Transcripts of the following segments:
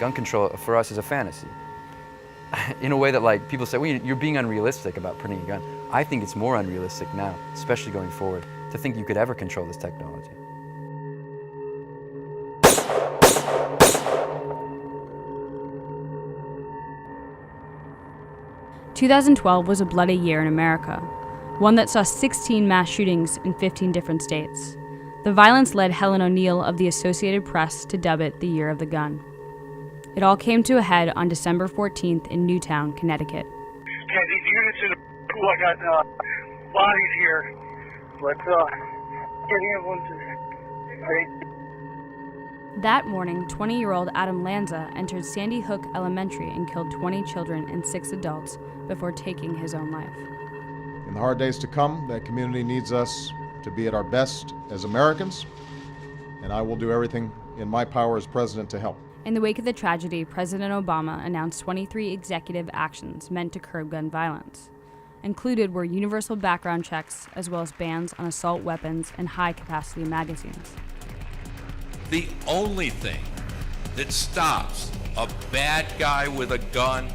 Gun control for us is a fantasy. In a way that like people say, well, you're being unrealistic about printing a gun. I think it's more unrealistic now, especially going forward, to think you could ever control this technology. "2012 was a bloody year in America, one that saw 16 mass shootings in 15 different states. The violence led Helen O'Neill of the Associated Press to dub it the Year of the Gun. It all came to a head on December 14th in Newtown, Connecticut. Yeah, these units in the pool, I got bodies here. Let's get ambulance. That morning, 20-year-old Adam Lanza entered Sandy Hook Elementary and killed 20 children and 6 adults before taking his own life. In the hard days to come, that community needs us to be at our best as Americans, and I will do everything in my power as president to help. In the wake of the tragedy, President Obama announced 23 executive actions meant to curb gun violence. Included were universal background checks, as well as bans on assault weapons and high-capacity magazines. The only thing that stops a bad guy with a gun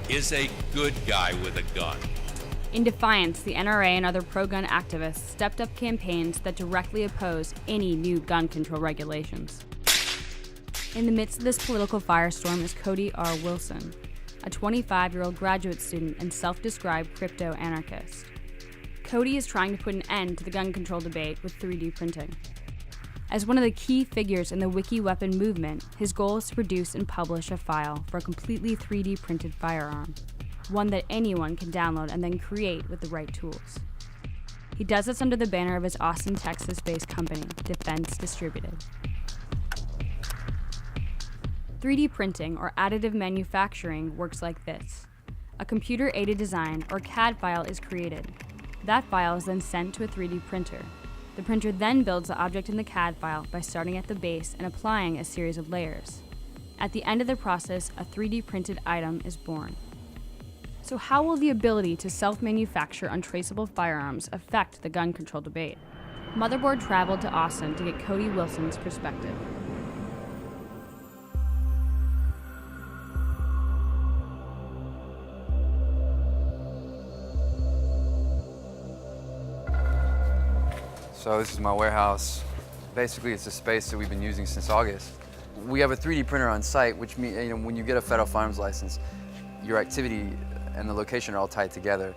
is a good guy with a gun. In defiance, the NRA and other pro-gun activists stepped up campaigns that directly oppose any new gun control regulations. In the midst of this political firestorm is Cody R. Wilson, a 25-year-old graduate student and self-described crypto-anarchist. Cody is trying to put an end to the gun control debate with 3D printing. As one of the key figures in the Wiki Weapon movement, his goal is to produce and publish a file for a completely 3D printed firearm, one that anyone can download and then create with the right tools. He does this under the banner of his Austin, Texas-based company, Defense Distributed. 3D printing, or additive manufacturing, works like this. A computer-aided design, or CAD file, is created. That file is then sent to a 3D printer. The printer then builds the object in the CAD file by starting at the base and applying a series of layers. At the end of the process, a 3D printed item is born. So how will the ability to self-manufacture untraceable firearms affect the gun control debate? Motherboard traveled to Austin to get Cody Wilson's perspective. So this is my warehouse. Basically, it's a space that we've been using since August. We have a 3D printer on site, which means when you get a federal firearms license, your activity and the location are all tied together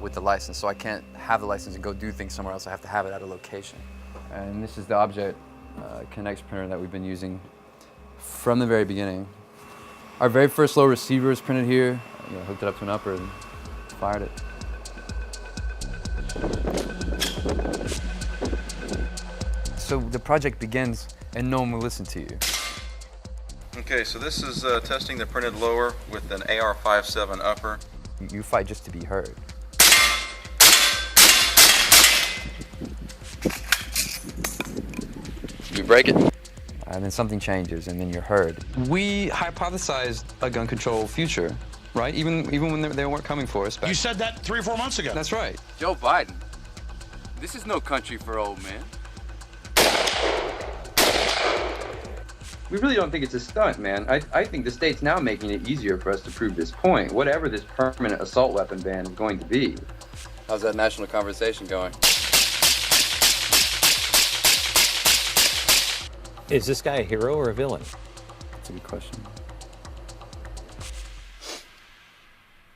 with the license. So I can't have the license and go do things somewhere else. I have to have it at a location. And this is the Object Connect printer that we've been using from the very beginning. Our very first low receiver is printed here. Hooked it up to an upper and fired it. So the project begins and no one will listen to you. Okay, so this is testing the printed lower with an AR-57 upper. You fight just to be heard. You break it, and then something changes, and then you're heard. We hypothesized a gun control future, right? Even when they weren't coming for us. You said that 3 or 4 months ago. That's right. Joe Biden, this is no country for old men. We really don't think it's a stunt, man. I think the state's now making it easier for us to prove this point, whatever this permanent assault weapon ban is going to be. How's that national conversation going? Is this guy a hero or a villain? That's a good question.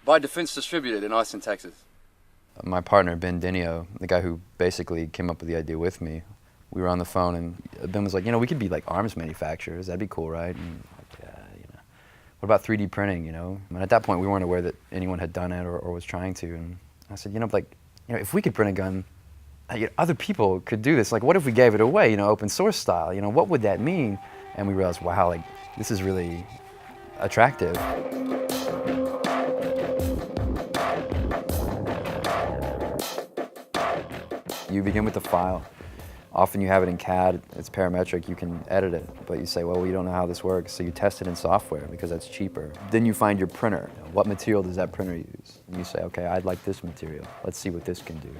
By Defense Distributed in Austin, Texas. My partner, Ben Denio, the guy who basically came up with the idea with me, we were on the phone and Ben was like, we could be like arms manufacturers. That'd be cool, right? And like, yeah, what about 3D printing, And at that point, we weren't aware that anyone had done it or was trying to. And I said, if we could print a gun, other people could do this. Like, what if we gave it away, open source style? What would that mean? And we realized, wow, this is really attractive. You begin with the file. Often you have it in CAD, it's parametric, you can edit it, but you say, well, you don't know how this works, so you test it in software because that's cheaper. Then you find your printer. What material does that printer use? And you say, okay, I'd like this material. Let's see what this can do.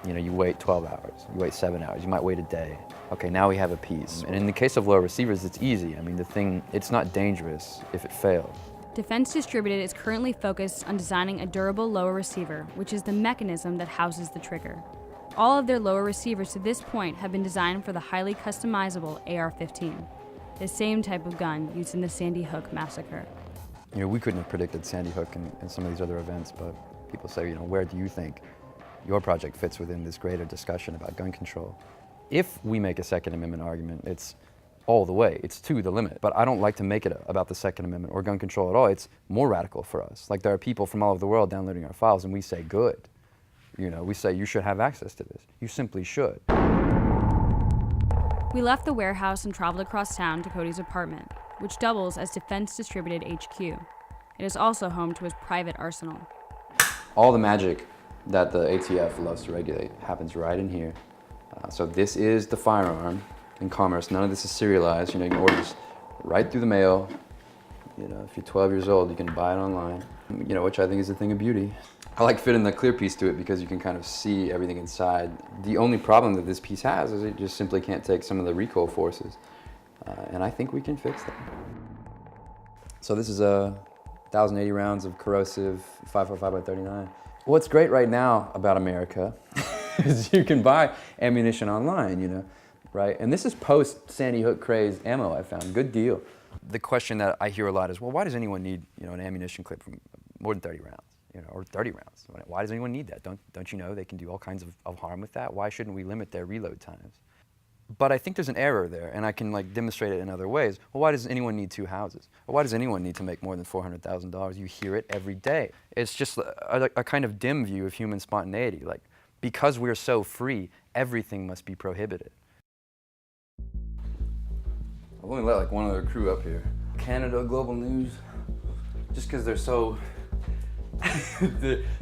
You wait 12 hours, you wait 7 hours, you might wait a day. Okay, now we have a piece. And in the case of low receivers, it's easy. I mean, it's not dangerous if it fails. Defense Distributed is currently focused on designing a durable lower receiver, which is the mechanism that houses the trigger. All of their lower receivers to this point have been designed for the highly customizable AR-15, the same type of gun used in the Sandy Hook massacre. We couldn't have predicted Sandy Hook and some of these other events, but people say, where do you think your project fits within this greater discussion about gun control? If we make a Second Amendment argument, it's all the way, it's to the limit. But I don't like to make it about the Second Amendment or gun control at all. It's more radical for us. Like, there are people from all over the world downloading our files, and we say, good. We say, you should have access to this. You simply should. We left the warehouse and traveled across town to Cody's apartment, which doubles as Defense Distributed HQ. It is also home to his private arsenal. All the magic that the ATF loves to regulate happens right in here. So this is the firearm in commerce. None of this is serialized. You can order this right through the mail. If you're 12 years old, you can buy it online, which I think is a thing of beauty. I like fitting the clear piece to it because you can kind of see everything inside. The only problem that this piece has is it just simply can't take some of the recoil forces. And I think we can fix that. So this is 1,080 rounds of corrosive 5.45x39. What's great right now about America is you can buy ammunition online, right? And this is post Sandy Hook craze ammo I found, good deal. The question that I hear a lot is, well, why does anyone need, an ammunition clip from more than 30 rounds, or 30 rounds? Why does anyone need that? Don't you know they can do all kinds of harm with that? Why shouldn't we limit their reload times? But I think there's an error there, and I can demonstrate it in other ways. Well, why does anyone need 2 houses? Or why does anyone need to make more than $400,000? You hear it every day. It's just a kind of dim view of human spontaneity. Like, because we're so free, everything must be prohibited. I've only let one other crew up here. Canada Global News, just because they're so,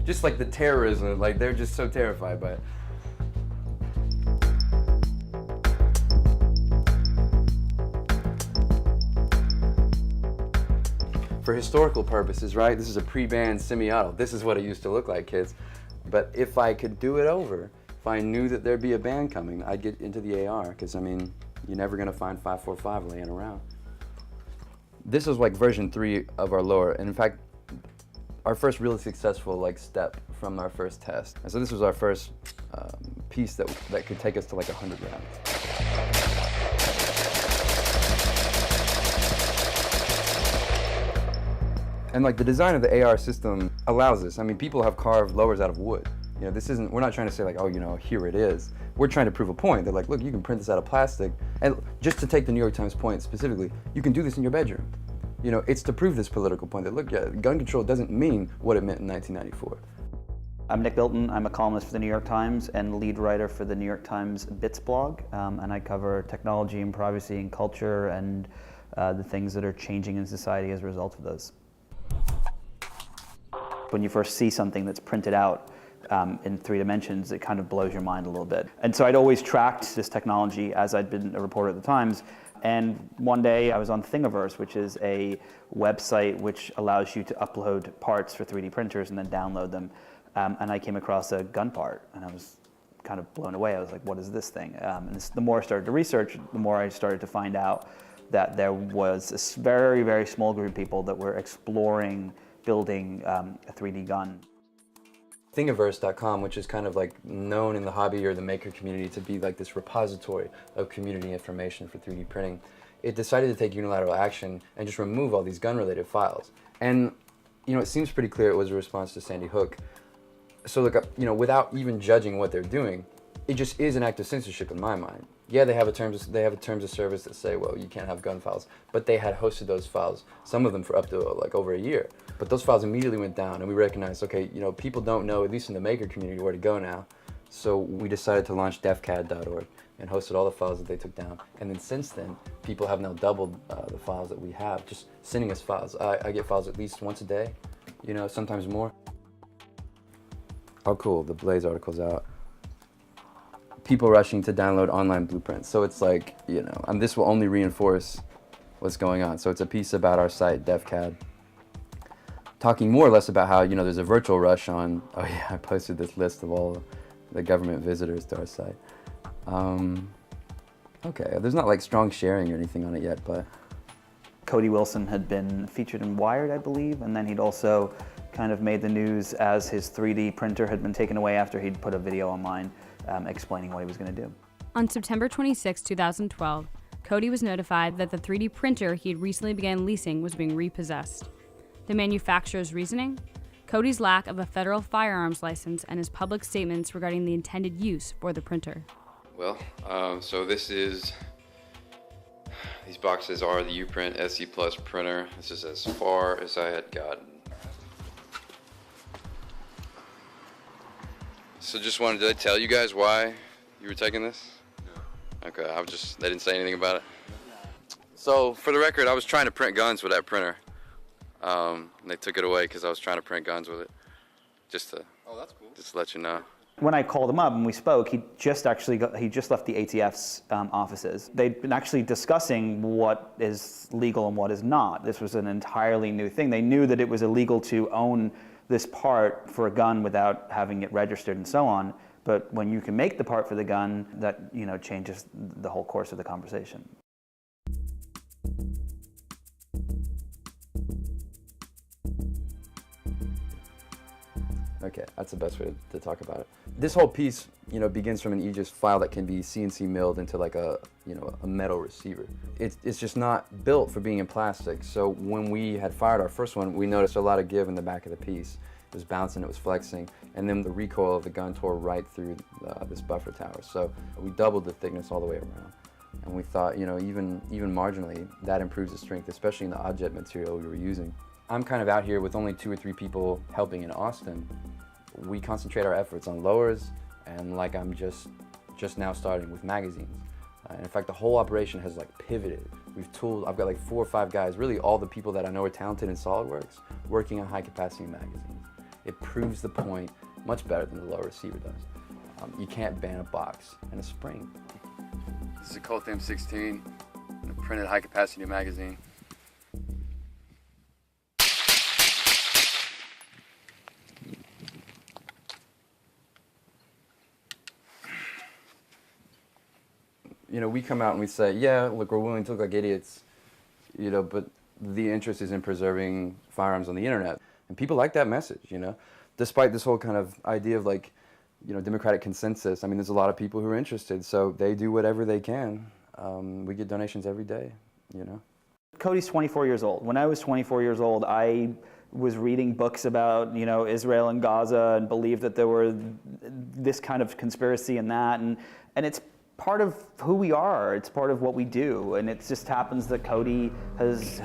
just like the terrorism, they're just so terrified by it. For historical purposes, right, this is a pre-band semi-auto. This is what it used to look like, kids. But if I could do it over, if I knew that there'd be a band coming, I'd get into the AR, because, you're never going to find 5.45 laying around. This is version 3 of our lower, and in fact, our first really successful step from our first test. And so this was our first piece that could take us to 100 rounds. And the design of the AR system allows this. People have carved lowers out of wood. We're not trying to say here it is. We're trying to prove a point. They're look, you can print this out of plastic. And just to take the New York Times point specifically, you can do this in your bedroom. It's to prove this political point that, look, gun control doesn't mean what it meant in 1994. I'm Nick Bilton. I'm a columnist for the New York Times and lead writer for the New York Times Bits blog. And I cover technology and privacy and culture and the things that are changing in society as a result of those. When you first see something that's printed out in 3 dimensions, it kind of blows your mind a little bit. And so I'd always tracked this technology as I'd been a reporter at the Times. And one day I was on Thingiverse, which is a website which allows you to upload parts for 3D printers and then download them. And I came across a gun part, and I was kind of blown away. I was like, what is this thing? And the more I started to research, the more I started to find out that there was this very, very small group of people that were exploring building a 3D gun. Thingiverse.com, which is kind of known in the hobby or the maker community to be this repository of community information for 3D printing, it decided to take unilateral action and just remove all these gun-related files. And it seems pretty clear it was a response to Sandy Hook. So look, without even judging what they're doing, it just is an act of censorship in my mind. Yeah, they have a terms of service that say, well, you can't have gun files, but they had hosted those files, some of them for up to over a year. But those files immediately went down, and we recognized, okay, people don't know, at least in the maker community, where to go now. So we decided to launch defcad.org and hosted all the files that they took down. And then since then, people have now doubled the files that we have, just sending us files. I get files at least once a day, sometimes more. Oh, cool, the Blaze article's out. People rushing to download online blueprints. So it's and this will only reinforce what's going on. So it's a piece about our site, defcad, talking more or less about how, there's a virtual rush on, oh yeah, I posted this list of all the government visitors to our site. Okay, there's not like strong sharing or anything on it yet, but. Cody Wilson had been featured in Wired, I believe, and then he'd also kind of made the news as his 3D printer had been taken away after he'd put a video online explaining what he was going to do. On September 26, 2012, Cody was notified that the 3D printer he had recently began leasing was being repossessed. The manufacturer's reasoning? Cody's lack of a federal firearms license and his public statements regarding the intended use for the printer. Well, so this is, these boxes are the Uprint SE Plus printer. This is as far as I had gotten. So just wanted to tell you guys why you were taking this? No. Okay, they didn't say anything about it. So for the record, I was trying to print guns with that printer. And they took it away because I was trying to print guns with it. Just to, oh, that's cool. Just to let you know. When I called him up and we spoke, he just left the ATF's offices. They'd been actually discussing what is legal and what is not. This was an entirely new thing. They knew that it was illegal to own this part for a gun without having it registered and so on. But when you can make the part for the gun, that changes the whole course of the conversation. Okay, that's the best way to talk about it. This whole piece, begins from an Aegis file that can be CNC milled into like a metal receiver. It's just not built for being in plastic. So when we had fired our first one, we noticed a lot of give in the back of the piece. It was bouncing, it was flexing, and then the recoil of the gun tore right through this buffer tower. So we doubled the thickness all the way around. And we thought, even marginally, that improves the strength, especially in the Odjet material we were using. I'm kind of out here with only 2 or 3 people helping in Austin. We concentrate our efforts on lowers, and like I'm just now starting with magazines. And in fact, the whole operation has pivoted. I've got 4 or 5 guys, really all the people that I know are talented in SolidWorks, working on high capacity magazines. It proves the point much better than the lower receiver does. You can't ban a box and a spring. This is a Colt M16, a printed high capacity magazine. We come out and we say, yeah, look, we're willing to look like idiots, but the interest is in preserving firearms on the internet. And people like that message, despite this whole kind of idea of democratic consensus. I mean, there's a lot of people who are interested, so they do whatever they can. We get donations every day, Cody's 24 years old. When I was 24 years old, I was reading books about, Israel and Gaza and believed that there were this kind of conspiracy and that, and it's part of who we are. It's part of what we do, and it just happens that Cody has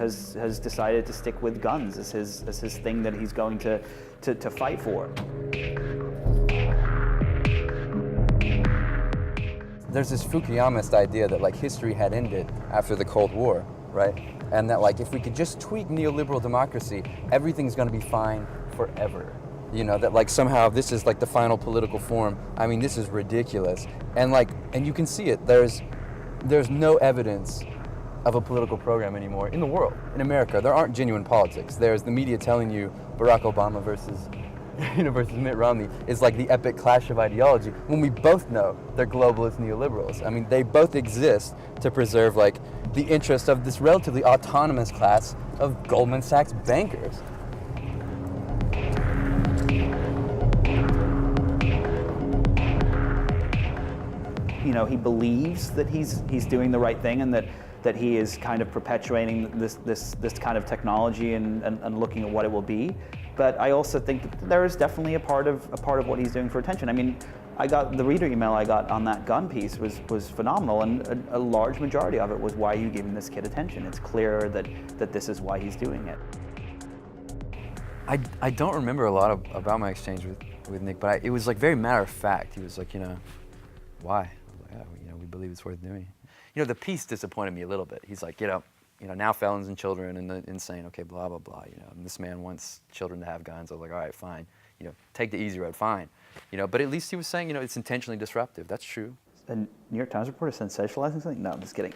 decided to stick with guns as his thing that he's going to fight for. There's this Fukuyamist idea that history had ended after the Cold War, right? And that if we could just tweak neoliberal democracy, everything's going to be fine forever. That somehow this is the final political form. I mean, this is ridiculous. And you can see it. There's no evidence of a political program anymore in the world. In America, there aren't genuine politics. There's the media telling you Barack Obama versus Mitt Romney is the epic clash of ideology, when we both know they're globalist neoliberals. I mean, they both exist to preserve the interest of this relatively autonomous class of Goldman Sachs bankers. He believes that he's doing the right thing and that he is kind of perpetuating this kind of technology and looking at what it will be. But I also think that there is definitely a part of what he's doing for attention. I mean, the reader email I got on that gun piece was phenomenal, and a large majority of it was, why are you giving this kid attention? It's clear that this is why he's doing it. I don't remember a lot about my exchange with Nick, but it was very matter of fact. He was why? We believe it's worth doing. The piece disappointed me a little bit. He's now felons and children and the insane, okay, blah, blah, blah, and this man wants children to have guns. I was all right, fine, take the easy road, fine, but at least he was saying, it's intentionally disruptive. That's true. The New York Times reporter sensationalizing something? No, I'm just kidding.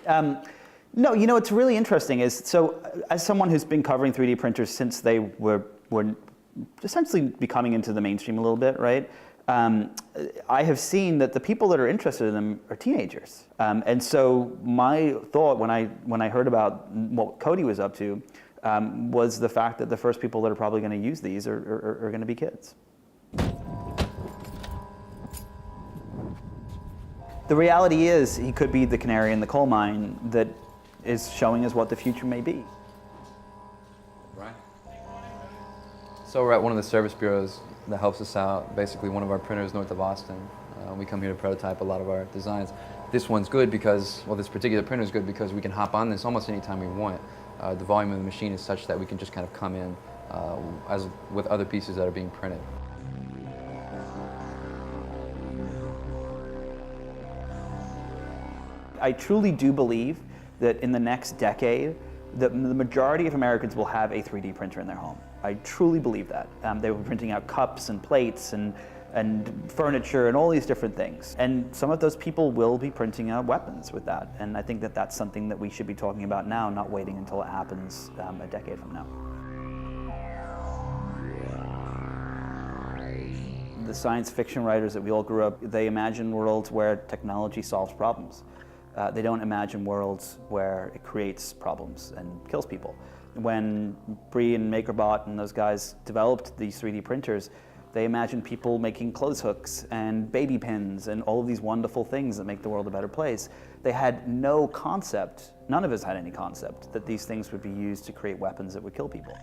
No, what's really interesting is, so as someone who's been covering 3D printers since they were essentially becoming into the mainstream a little bit, right? I have seen that the people that are interested in them are teenagers. And so my thought when I heard about what Cody was up to was the fact that the first people that are probably going to use these are going to be kids. The reality is he could be the canary in the coal mine that is showing us what the future may be. Right. So we're at one of the service bureaus that helps us out, basically one of our printers north of Austin. We come here to prototype a lot of our designs. This one's good because, well, this particular printer is good because we can hop on this almost anytime we want. The volume of the machine is such that we can just kind of come in as with other pieces that are being printed. I truly do believe that in the next decade, the majority of Americans will have a 3D printer in their home. I truly believe that. They were printing out cups and plates and furniture and all these different things. And some of those people will be printing out weapons with that. And I think that that's something that we should be talking about now, not waiting until it happens a decade from now. The science fiction writers that we all grew up, they imagine worlds where technology solves problems. They don't imagine worlds where it creates problems and kills people. When Bree and MakerBot and those guys developed these 3D printers, they imagined people making clothes hooks and baby pins and all of these wonderful things that make the world a better place. They had no concept, none of us had any concept, that these things would be used to create weapons that would kill people.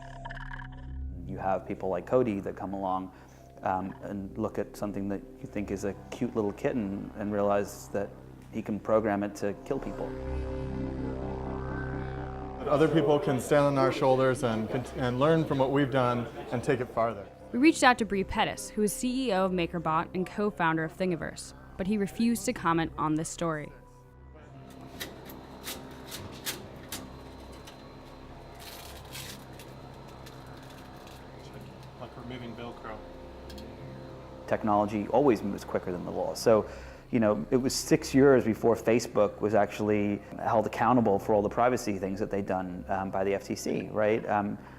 You have people like Cody that come along and look at something that you think is a cute little kitten and realize that he can program it to kill people. Other people can stand on our shoulders and learn from what we've done and take it farther. We reached out to Bree Pettis, who is CEO of MakerBot and co-founder of Thingiverse, but he refused to comment on this story. Like removing Velcro. Technology always moves quicker than the law. So, you know, it was 6 years before Facebook was actually held accountable for all the privacy things that they'd done by the FTC, right?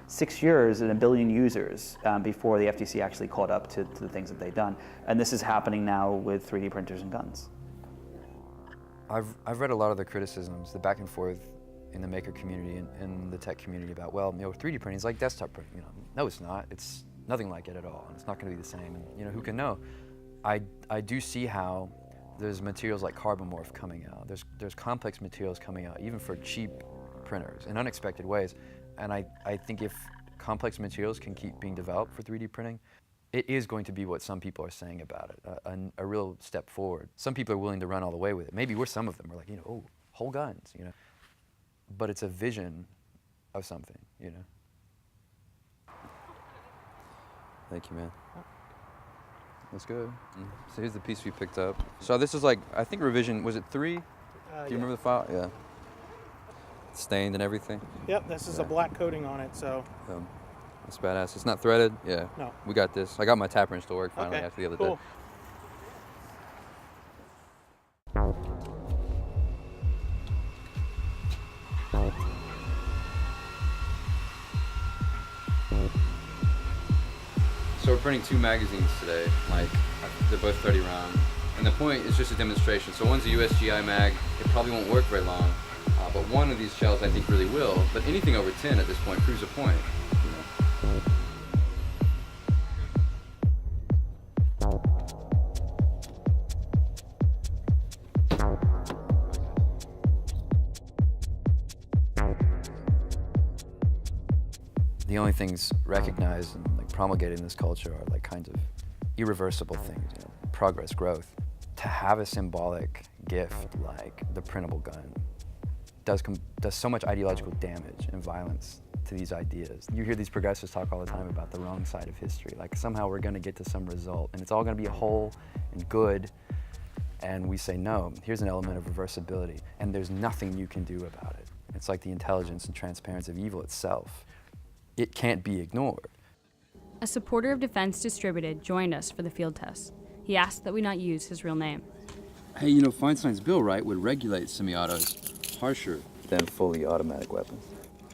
6 years and 1 billion users before the FTC actually caught up to the things that they'd done. And this is happening now with 3D printers and guns. I've read a lot of the criticisms, the back and forth in the maker community and the tech community about, well, you know, 3D printing is like desktop printing. You know, no, it's not. It's nothing like it at all, and it's not going to be the same. And you know, who can know? I do see how there's materials like carbon morph coming out. There's complex materials coming out, even for cheap printers, in unexpected ways. And I think if complex materials can keep being developed for 3D printing, it is going to be what some people are saying about it, a real step forward. Some people are willing to run all the way with it. Maybe we're some of them. We're like, you know, oh, whole guns, you know. But it's a vision of something, you know. Thank you, man. That's good. So here's the piece we picked up. So this is like, I think revision, was it 3? Do you remember the file? Yeah. It's stained and everything? Yep, this is a black coating on it, so. That's badass. It's not threaded? Yeah. No. We got this. I got my tap wrench to work finally after the other day. So we're printing 2 magazines today, like they're both 30 round. And the point is just a demonstration. So one's a USGI mag, it probably won't work very long, but one of these shells I think really will. But anything over 10 at this point proves a point. You know? The only things recognized and like promulgated in this culture are like kinds of irreversible things, you know, progress, growth. To have a symbolic gift like the printable gun does so much ideological damage and violence to these ideas. You hear these progressives talk all the time about the wrong side of history, like somehow we're going to get to some result and it's all going to be whole and good, and we say no, here's an element of reversibility and there's nothing you can do about it. It's like the intelligence and transparency of evil itself. It can't be ignored. A supporter of Defense Distributed joined us for the field test. He asked that we not use his real name. Hey, you know, Feinstein's bill, right, would regulate semi-autos harsher than fully automatic weapons.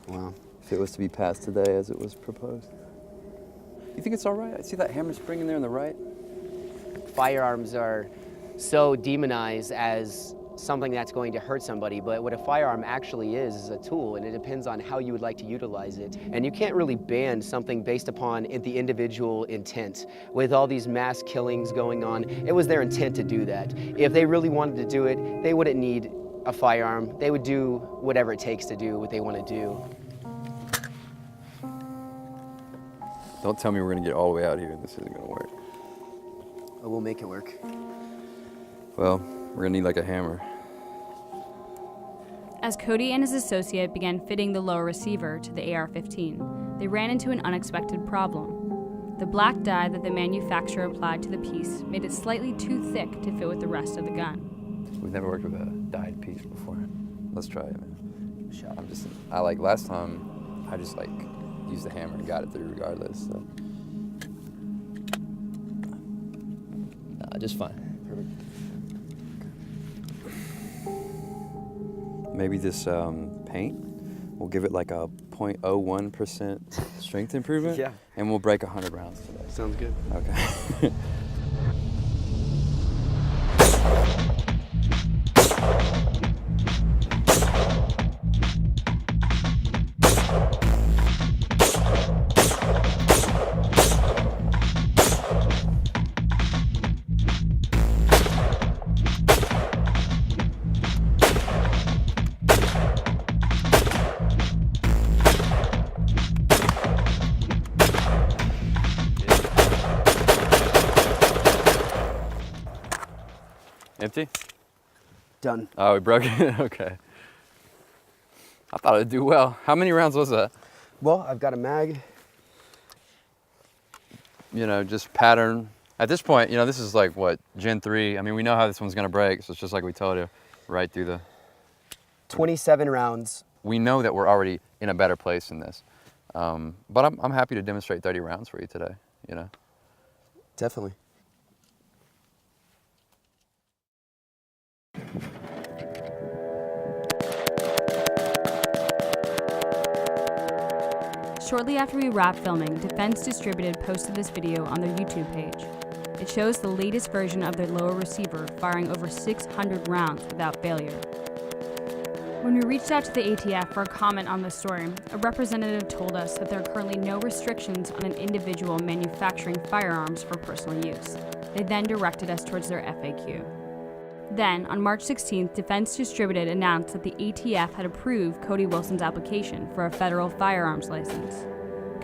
Wow. If it was to be passed today as it was proposed. You think it's all right? I see that hammer spring in there on the right. firearms are so demonized as something that's going to hurt somebody, but what a firearm actually is a tool, and it depends on how you would like to utilize it. And you can't really ban something based upon the individual intent. With all these mass killings going on, it was their intent to do that. If they really wanted to do it, they wouldn't need a firearm. They would do whatever it takes to do what they want to do. Don't tell me we're gonna get all the way out here and this isn't gonna work. Oh, we'll make it work. Well, we're gonna need like a hammer. As Cody and his associate began fitting the lower receiver to the AR-15, they ran into an unexpected problem. The black dye that the manufacturer applied to the piece made it slightly too thick to fit with the rest of the gun. We've never worked with a dyed piece before. Let's try it, man. I like last time, I just like used the hammer and got it through regardless, so. Nah, just fine. Perfect. Maybe this paint, we'll give it like a 0.01% strength improvement. Yeah. And we'll break 100 rounds today. Sounds good. Okay. Empty? Done. Oh, we broke it? Okay. I thought it'd do well. How many rounds was that? Well, I've got a mag. You know, just pattern. At this point, you know, this is like what, Gen 3. I mean, we know how this one's gonna break, so it's just like we told you, right through the... 27 rounds. We know that we're already in a better place in this. But I'm happy to demonstrate 30 rounds for you today, you know? Definitely. Shortly after we wrapped filming, Defense Distributed posted this video on their YouTube page. It shows the latest version of their lower receiver firing over 600 rounds without failure. When we reached out to the ATF for a comment on this story, a representative told us that there are currently no restrictions on an individual manufacturing firearms for personal use. They then directed us towards their FAQ. Then, on March 16th, Defense Distributed announced that the ATF had approved Cody Wilson's application for a federal firearms license.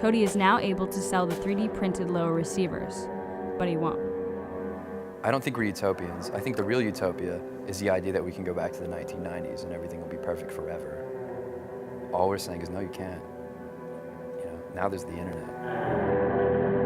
Cody is now able to sell the 3D printed lower receivers, but he won't. I don't think we're utopians. I think the real utopia is the idea that we can go back to the 1990s and everything will be perfect forever. All we're saying is, no, you can't. You know, now there's the internet.